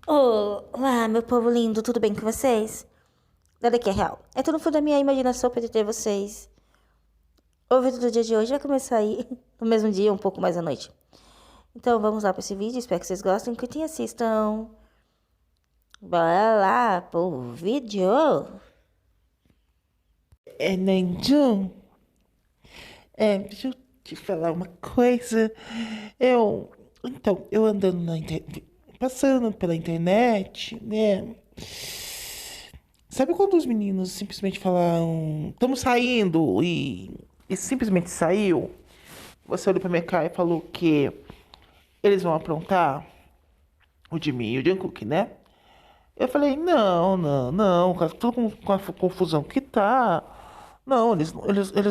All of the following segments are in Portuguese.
Olá, meu povo lindo, tudo bem com vocês? Nada que é real. É tudo fruto da minha imaginação pra ter vocês. O vídeo do dia de hoje vai começar aí no mesmo dia, um pouco mais à noite. Então vamos lá pra esse vídeo, espero que vocês gostem, curtem e assistam. Bora lá pro vídeo. Nandjum, deixa eu te falar uma coisa. Eu andando na internet, passando pela internet, né? Sabe quando os meninos simplesmente falaram, estamos saindo e simplesmente saiu? Você olhou pra minha cara e falou que eles vão aprontar o Jimmy e o Jungkook, né? Eu falei, não, cara, tudo com a confusão que tá. Não, eles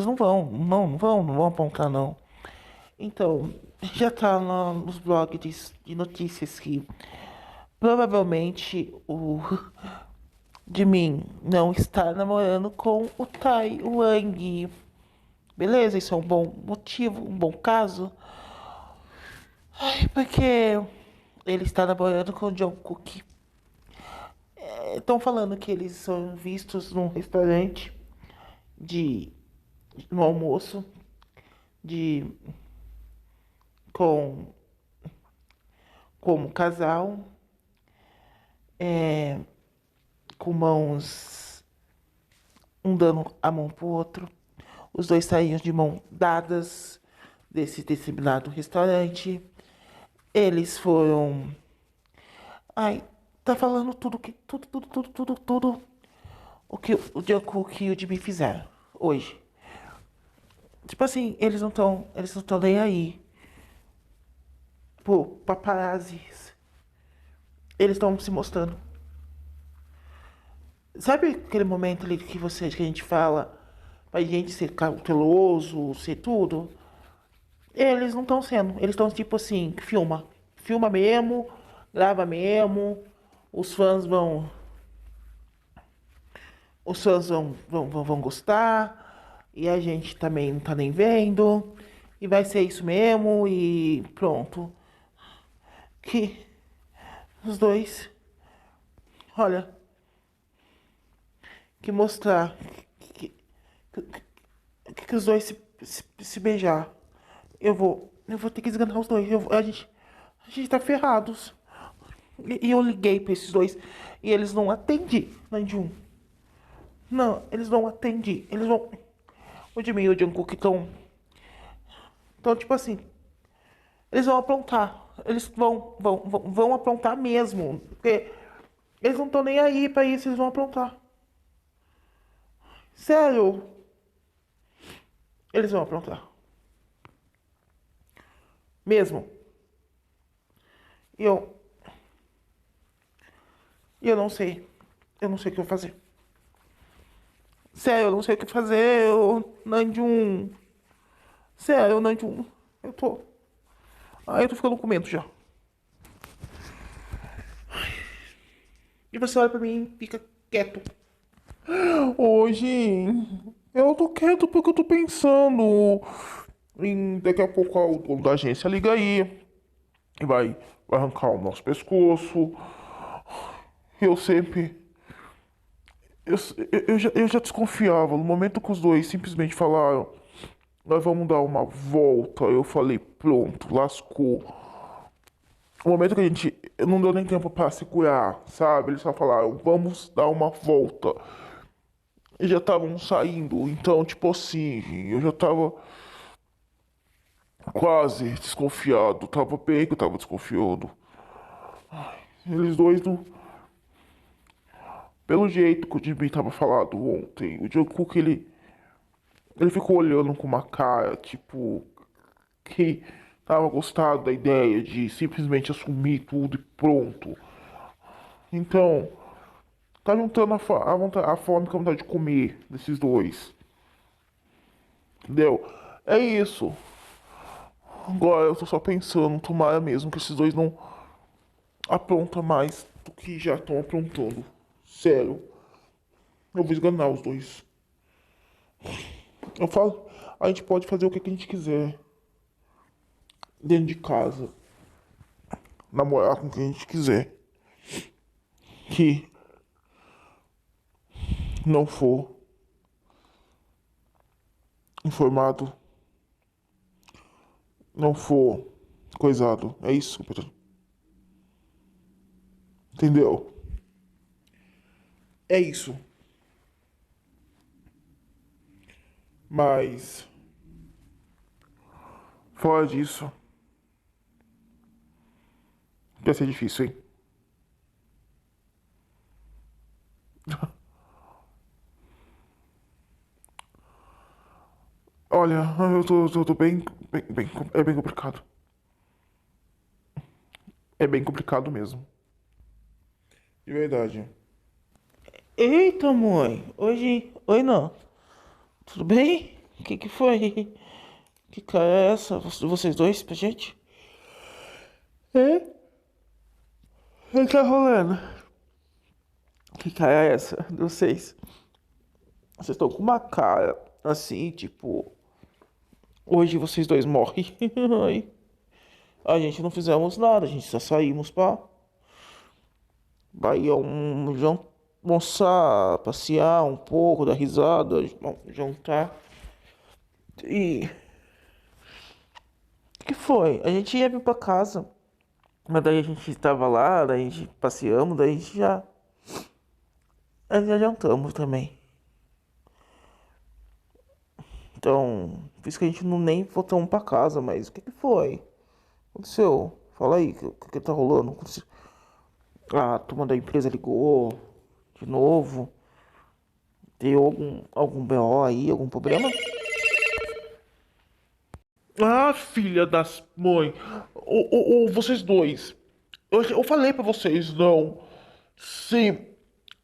não vão apontar, não. Então, já tá nos blogs de notícias que provavelmente o Jimin não está namorando com o Tai Wang. Beleza, isso é um bom motivo, um bom caso. Ai, porque ele está namorando com o Jungkook. Estão falando que eles são vistos num restaurante de no almoço de com como casal, com mãos um dando a mão pro outro. Os dois saíam de mão dadas desse determinado restaurante. Eles foram. Ai, tá falando tudo o que o Jungkook e o Jimmy fizeram hoje. Tipo assim, eles não estão nem aí. Pô, paparazzis. Eles estão se mostrando. Sabe aquele momento ali que a gente fala pra gente ser cauteloso, ser tudo? Eles não estão sendo. Eles estão tipo assim, filma. Filma mesmo, grava mesmo. Os fãs vão. Os fãs vão gostar. E a gente também não tá nem vendo. E vai ser isso mesmo e pronto. Que os dois. Olha. Que mostrar. Que, que os dois se beijar. Eu vou ter que esganar os dois. A gente tá ferrados. E eu liguei pra esses dois e eles não atendem, Nanjum. Não, eles não atendem. Eles vão. O Jimmy e o Jungkook estão. Então, tipo assim. Eles vão aprontar. Eles vão aprontar mesmo. Porque eles não estão nem aí pra isso, eles vão aprontar. Sério. Eles vão aprontar. Mesmo. E eu não sei. Eu não sei o que eu vou fazer. Sério, eu não sei o que fazer. Nanjum. Sério, Nanjum. Eu tô. Eu tô ficando com medo já. E você olha pra mim e fica quieto. Hoje eu tô quieto porque eu tô pensando em daqui a pouco o dono da agência liga aí e vai arrancar o nosso pescoço. Eu sempre. Eu já desconfiava. No momento que os dois simplesmente falaram, nós vamos dar uma volta, eu falei, pronto, lascou. No momento que a gente. Não deu nem tempo pra segurar, sabe? Eles só falaram, vamos dar uma volta. E já estavam saindo, então, tipo assim, eu já tava quase desconfiado. Tava bem que eu tava desconfiando. Eles dois não. Pelo jeito que o Jimmy tava falado ontem, o Jungkook ele ficou olhando com uma cara, tipo, que tava gostado da ideia de simplesmente assumir tudo e pronto. Então, tá juntando a fome com a vontade de comer desses dois. Entendeu? É isso. Agora eu tô só pensando, tomara mesmo que esses dois não aprontam mais do que já estão aprontando. Sério. Eu vou esganar os dois. Eu falo, a gente pode fazer o que a gente quiser dentro de casa. Namorar com quem a gente quiser. que não for informado, não for coisado. É isso, Pedro. Entendeu? É isso. Mas, fora disso, vai ser difícil, hein? Olha, eu tô é bem complicado. É bem complicado mesmo. De verdade. Eita, mãe. Oi, não. Tudo bem? O que foi? Que cara é essa? Vocês dois pra gente? É? O que tá rolando? Que cara é essa? De vocês? Vocês estão com uma cara assim, tipo. Hoje vocês dois morrem. Ai. A gente não fizemos nada, a gente só saímos pra. Vai almoçar, passear um pouco, dar risada, jantar. E. O que foi? A gente ia vir pra casa. Mas daí a gente tava lá, daí a gente passeamos, daí a gente já. Aí já jantamos também. Então, por isso que a gente não nem voltamos pra casa, mas o que foi? O que aconteceu? Fala aí, o que tá rolando? A turma da empresa ligou de novo. Deu algum BO aí, algum problema? Ah, filha das mãe. Vocês dois. Eu falei pra vocês não. Se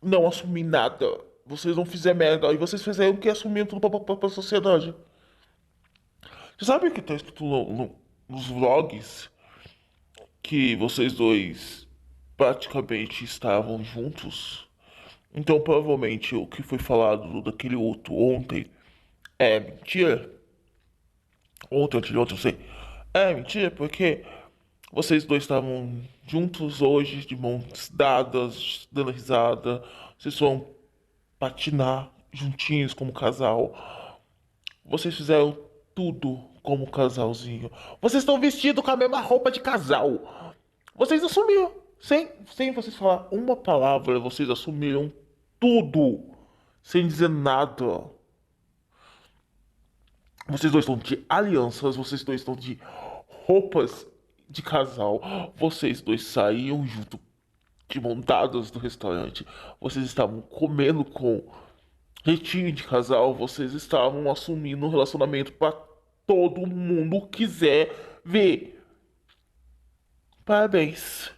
não assumir nada, vocês não fizerem merda. E vocês fizeram o que assumiram tudo pra sociedade. Você sabe o que tá escrito nos vlogs? Que vocês dois praticamente estavam juntos? Então, provavelmente, o que foi falado daquele outro ontem é mentira. Ontem, antes de ontem, não sei. É mentira, porque vocês dois estavam juntos hoje, de mãos dadas, dando risada. Vocês vão patinar juntinhos como casal. Vocês fizeram tudo como casalzinho. Vocês estão vestidos com a mesma roupa de casal. Vocês assumiram. Sem vocês falar uma palavra, vocês assumiram tudo. Sem dizer nada. Vocês dois estão de alianças, vocês dois estão de roupas de casal. Vocês dois saíam junto de mão dadas do restaurante. Vocês estavam comendo com jeitinho de casal. Vocês estavam assumindo um relacionamento para todo mundo quiser ver. Parabéns.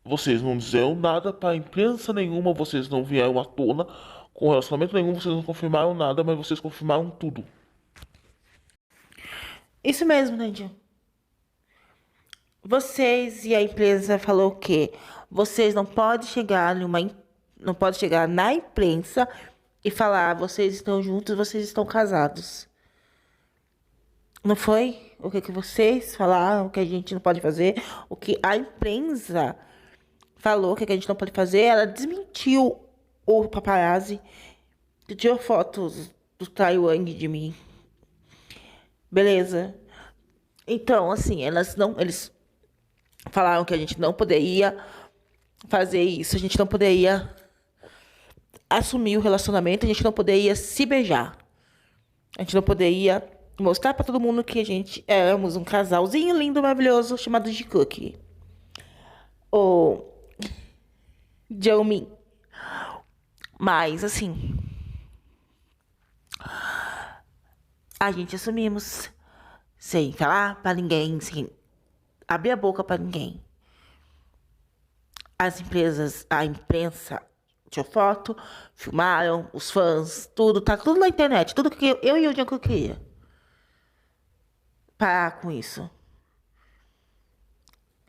Vocês não disseram nada para imprensa nenhuma, vocês não vieram à tona com relacionamento nenhum, vocês não confirmaram nada, mas vocês confirmaram tudo. Isso mesmo, Nadia. Vocês e a empresa falou que vocês não podem chegar não pode chegar na imprensa e falar vocês estão juntos, vocês estão casados. Não foi o que vocês falaram que a gente não pode fazer? O que a imprensa falou que a gente não pode fazer? Ela desmentiu o paparazzi que tirou fotos do Taiwan de mim. Beleza? Então, assim, eles falaram que a gente não poderia fazer isso, a gente não poderia assumir o relacionamento, a gente não poderia se beijar. A gente não poderia mostrar pra todo mundo que a gente éramos um casalzinho lindo, maravilhoso, chamado de Cookie. Ou Jiaomin. Mas, assim, a gente assumimos sem falar pra ninguém, sem abrir a boca pra ninguém. As empresas, a imprensa tirou foto, filmaram, os fãs, tudo, tá tudo na internet, tudo que eu e o Janko queria. Parar com isso.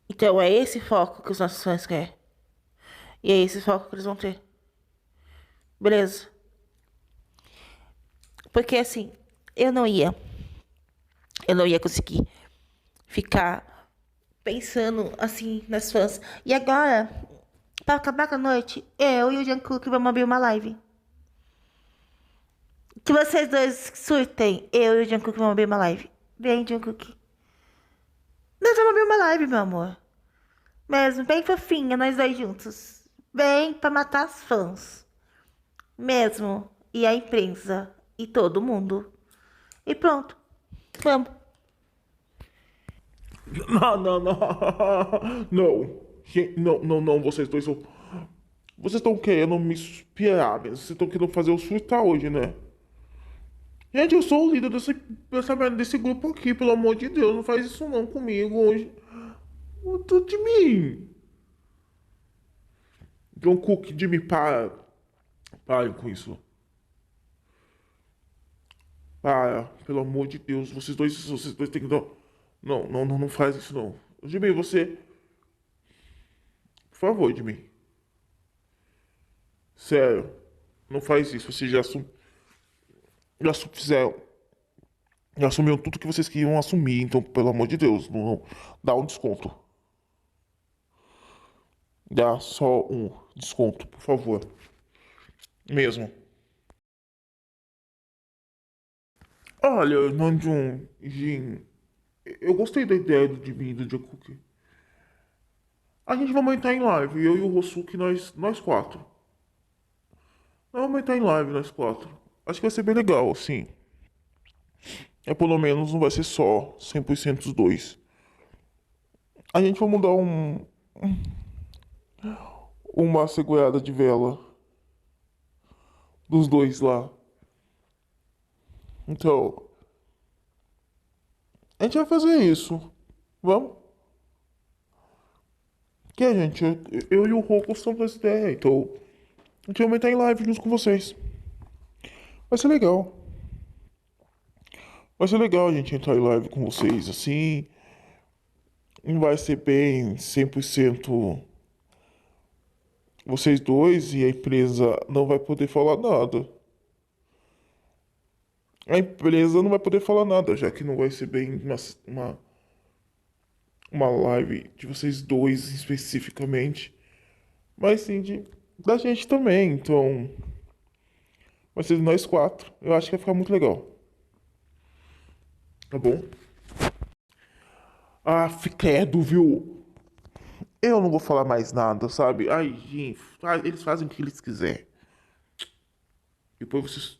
Então é esse foco que os nossos fãs querem. E é esse foco que eles vão ter. Beleza? Porque assim, eu não ia conseguir ficar pensando assim nas fãs. E agora, Pra acabar com a noite, eu e o Jungkook vamos abrir uma live. Que vocês dois surtem, eu e o Jungkook vamos abrir uma live. Vem, Jungkook. Nós vamos abrir uma live, meu amor. Mesmo, bem fofinha, nós dois juntos. Bem pra matar os fãs. Mesmo. E a imprensa. E todo mundo. E pronto. Vamos. Não, não, não. Não. Gente, não, não, não. Vocês dois são. Vocês estão querendo me espiar, né? Vocês estão querendo fazer eu surtar hoje, né? Gente, eu sou o líder desse grupo aqui, pelo amor de Deus. Não faz isso não comigo hoje. Tudo de mim. John Cook, de mim, para. Parem com isso. Para, pelo amor de Deus. Vocês dois têm que dar. Não, não, não, não faz isso não. Jimmy, você. Por favor, Jimmy. Sério. Não faz isso. Vocês fizeram. Já assumiram tudo que vocês queriam assumir. Então, pelo amor de Deus, não dá um desconto. Dá só um desconto, por favor. Mesmo. Olha, Namjoon, Jin, eu gostei da ideia de mim e do Jungkook. A gente vai entrar em live, eu e o Hosuki, nós quatro. Nós vamos entrar em live, nós quatro. Acho que vai ser bem legal, assim. É, pelo menos não vai ser só 100% os dois. A gente vai mudar uma segurada de vela dos dois lá. Então, a gente vai fazer isso. Vamos? Que a gente, eu e o Roku estamos nessa ideia, então a gente vai entrar em live junto com vocês. Vai ser legal. Vai ser legal a gente entrar em live com vocês, assim. Não vai ser bem 100% vocês dois e a empresa não vai poder falar nada. A empresa não vai poder falar nada, já que não vai ser bem uma live de vocês dois especificamente. Mas sim da gente também, então vai ser de nós quatro. Eu acho que vai ficar muito legal. Tá bom? Ah, credo, viu? Eu não vou falar mais nada, sabe? Ai, gente, eles fazem o que eles quiserem. Depois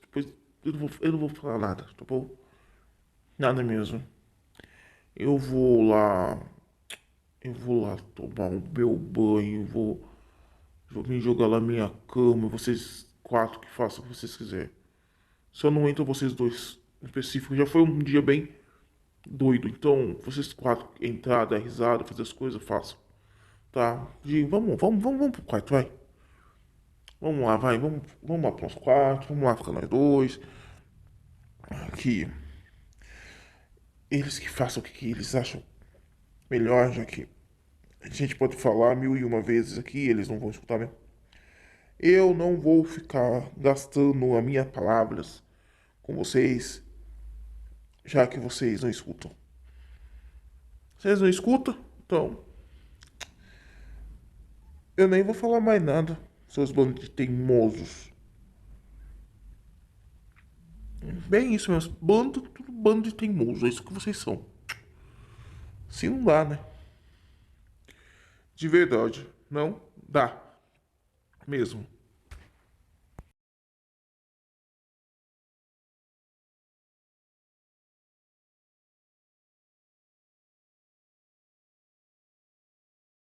eu não vou falar nada, tá bom? Nada mesmo. Eu vou lá. Eu vou lá tomar o meu banho. Vou me jogar lá na minha cama. Vocês quatro que façam o que vocês quiserem. Só não entram vocês dois em específico. Já foi um dia bem doido. Então, vocês quatro entrar, dar risada, fazer as coisas, façam. Tá? Vamos pro quarto, vai. Vamos lá, vai. Vamos lá pros quartos. Vamos lá ficar nós dois. Que eles que façam o que eles acham melhor, já que a gente pode falar 1001 vezes aqui, eles não vão escutar mesmo. Eu não vou ficar gastando as minhas palavras com vocês, já que vocês não escutam. Vocês não escutam? Então, eu nem vou falar mais nada, seus bandos de teimosos. Bem isso mesmo, tudo bando de teimosos, é isso que vocês são. Se não dá, né? De verdade, não dá mesmo.